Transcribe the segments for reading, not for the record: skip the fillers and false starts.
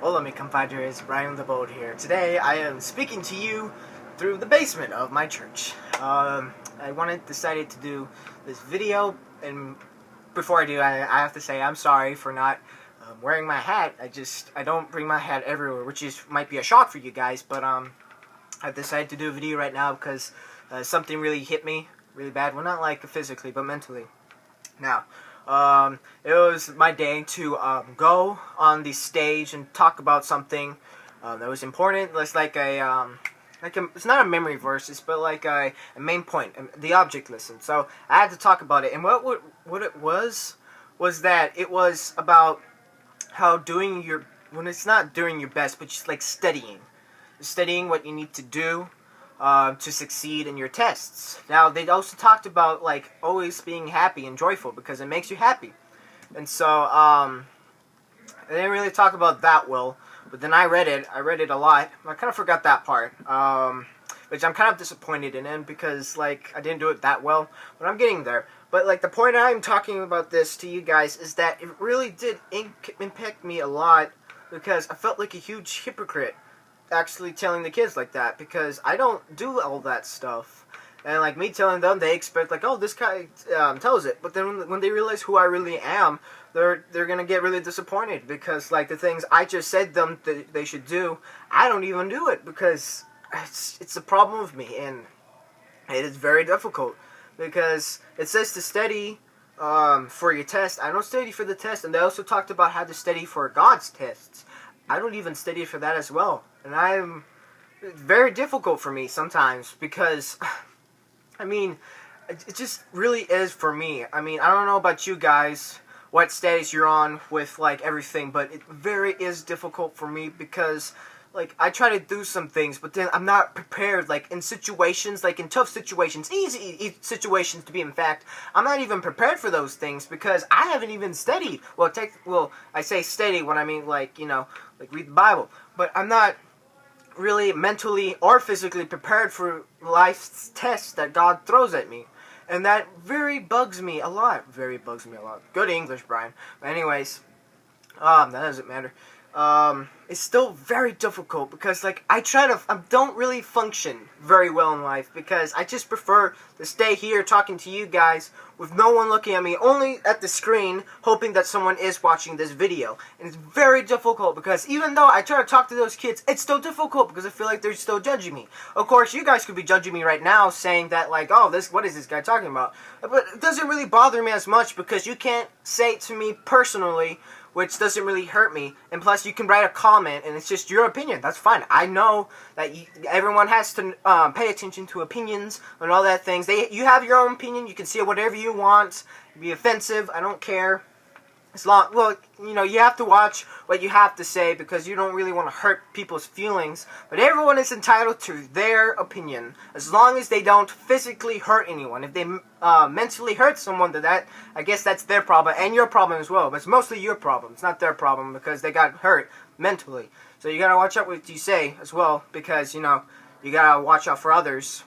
Hola, mi compadres, Brian the Bold here. Today I am speaking to you through the basement of my church. Decided to do this video, and before I do, I have to say I'm sorry for not wearing my hat. I don't bring my hat everywhere, which might be a shock for you guys, but I decided to do a video right now because something really hit me really bad. Well, not like physically, but mentally. Now, it was my day to go on the stage and talk about something that was important. It's it's not a memory verse, but like a main point, the object lesson. So I had to talk about it, and what it was that it was about how when it's not doing your best, but just like studying what you need to do to succeed in your tests. Now, they also talked about like always being happy and joyful because it makes you happy. And so they didn't really talk about that well, but then I read it a lot. I kind of forgot that part, which I'm kind of disappointed in because like I didn't do it that well, but I'm getting there. But like the point I'm talking about this to you guys is that it really did impact me a lot because I felt like a huge hypocrite actually telling the kids like that because I don't do all that stuff. And like me telling them, they expect like, oh, this guy tells it. But then when they realize who I really am, they're gonna get really disappointed because like the things I just said them that they should do, I don't even do it because it's a problem with me, and it is very difficult because it says to study for your test. I don't study for the test, and they also talked about how to study for God's tests. I don't even study for that as well, and it's very difficult for me sometimes because I mean, it just really is for me. I mean, I don't know about you guys, what status you're on with, like, everything, but it very is difficult for me because, like, I try to do some things, but then I'm not prepared, like, in situations, like, in tough situations, easy situations to be, in fact, I'm not even prepared for those things because I haven't even studied. Well, I say study when I mean, like, you know, like, read the Bible, but I'm not really mentally or physically prepared for life's tests that God throws at me. And that very bugs me a lot. Very bugs me a lot. Good English, Brian. But anyways, that doesn't matter. It's still very difficult because, like, I don't really function very well in life because I just prefer to stay here talking to you guys with no one looking at me, only at the screen, hoping that someone is watching this video. And it's very difficult because even though I try to talk to those kids, it's still difficult because I feel like they're still judging me. Of course, you guys could be judging me right now, saying that, like, oh, what is this guy talking about? But it doesn't really bother me as much because you can't say it to me personally, which doesn't really hurt me, and plus you can write a comment, and it's just your opinion. That's fine. I know that everyone has to pay attention to opinions and all that things. You have your own opinion. You can say whatever you want. Be offensive. I don't care. Well, you know, you have to watch what you have to say because you don't really want to hurt people's feelings. But everyone is entitled to their opinion as long as they don't physically hurt anyone. If they mentally hurt someone, that I guess that's their problem and your problem as well. But it's mostly your problem. It's not their problem because they got hurt mentally. So you gotta watch out what you say as well because, you know, you gotta watch out for others.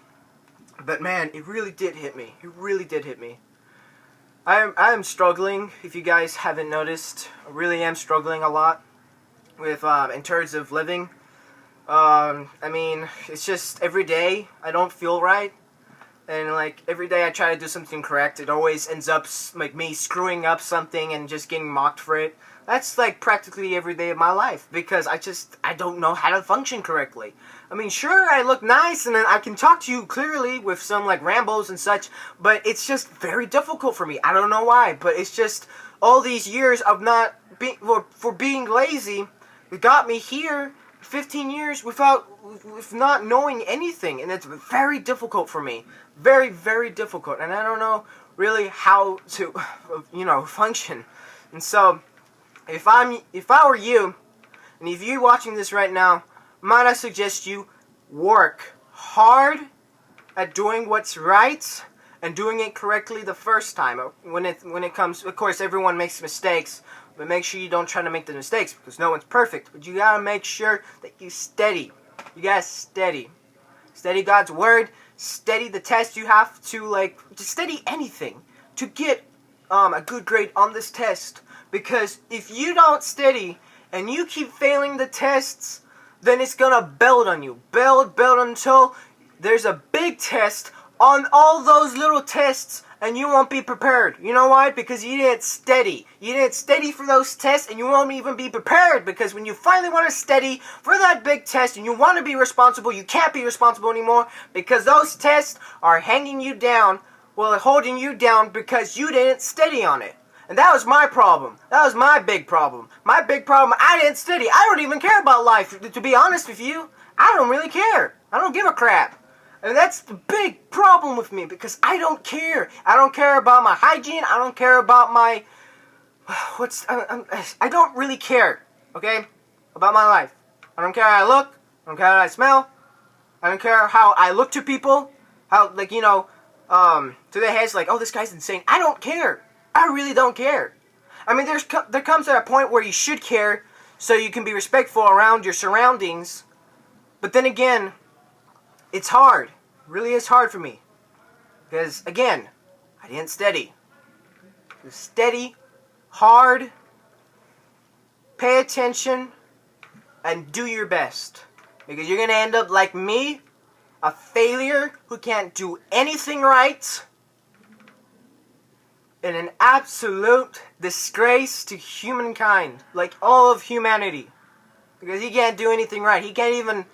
But man, it really did hit me. It really did hit me. I am struggling, if you guys haven't noticed. I really am struggling a lot with, in terms of living. I mean, it's just every day I don't feel right. And, like, every day I try to do something correct, it always ends up, like, me screwing up something and just getting mocked for it. That's, like, practically every day of my life, because I don't know how to function correctly. I mean, sure, I look nice, and then I can talk to you clearly with some, like, rambles and such, but it's just very difficult for me. I don't know why, but it's just all these years of for being lazy, it got me here, 15 years with not knowing anything, and it's very difficult for me. Very, very difficult, and I don't know really how to, you know, function. And so, if I were you, and if you're watching this right now, might I suggest you work hard at doing what's right and doing it correctly the first time. When it comes, of course, everyone makes mistakes, but make sure you don't try to make the mistakes because no one's perfect. But you gotta make sure that you steady. You gotta steady God's word. Steady the test. You have to, like, just study anything to get a good grade on this test. Because if you don't study and you keep failing the tests, then it's gonna build on you. Build until there's a big test on all those little tests, and you won't be prepared. You know why? Because you didn't study. You didn't study for those tests, and you won't even be prepared. Because when you finally want to study for that big test, and you want to be responsible, you can't be responsible anymore, because those tests are hanging you down, well, holding you down because you didn't study on it. And that was my problem. That was my big problem. My big problem, I didn't study. I don't even care about life, to be honest with you. I don't really care. I don't give a crap. And that's the big problem with me, because I don't care. I don't care about my hygiene. I don't care about my... I don't really care, okay, about my life. I don't care how I look. I don't care how I smell. I don't care how I look to people. How, like, you know, to their heads, like, oh, this guy's insane. I don't care. I really don't care. I mean, there comes at a point where you should care so you can be respectful around your surroundings. But then again, it's hard. It really is hard for me. Because, again, I didn't study. Just steady, hard, pay attention, and do your best. Because you're going to end up like me, a failure who can't do anything right, and an absolute disgrace to humankind, like all of humanity. Because he can't do anything right. He can't even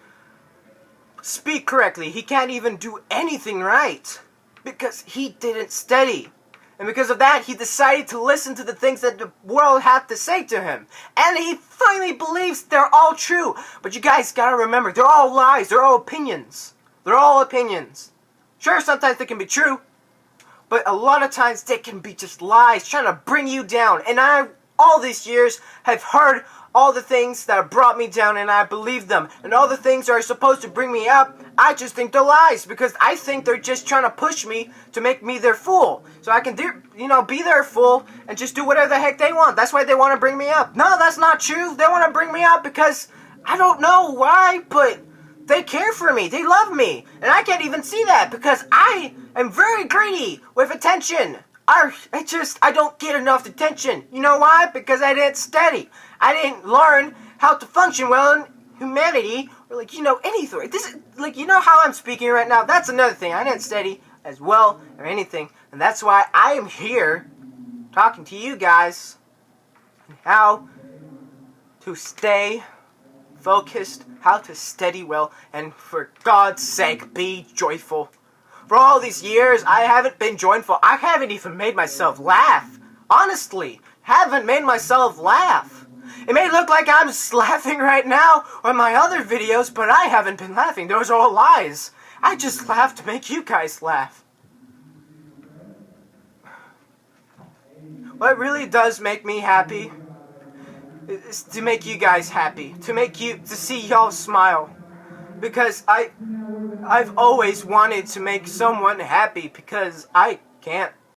speak correctly. He can't even do anything right because he didn't study. And because of that, he decided to listen to the things that the world had to say to him. And he finally believes they're all true. But you guys gotta remember, they're all lies. They're all opinions. They're all opinions. Sure, sometimes they can be true, but a lot of times they can be just lies trying to bring you down. And I, all these years, have heard all the things that brought me down, and I believe them. And all the things that are supposed to bring me up, I just think they're lies, because I think they're just trying to push me to make me their fool. So I can, be their fool and just do whatever the heck they want. That's why they want to bring me up. No, that's not true. They want to bring me up because I don't know why, but they care for me. They love me. And I can't even see that because I am very greedy with attention. I don't get enough attention. You know why? Because I didn't study. I didn't learn how to function well in humanity, or anything. This is, how I'm speaking right now. That's another thing. I didn't study as well or anything. And that's why I am here talking to you guys on how to stay focused, how to study well, and for God's sake, be joyful. For all these years, I haven't been joyful. I haven't even made myself laugh. Honestly, haven't made myself laugh. It may look like I'm laughing right now on my other videos, but I haven't been laughing. Those are all lies. I just laugh to make you guys laugh. What really does make me happy is to make you guys happy. To see y'all smile. Because I've always wanted to make someone happy because I can't.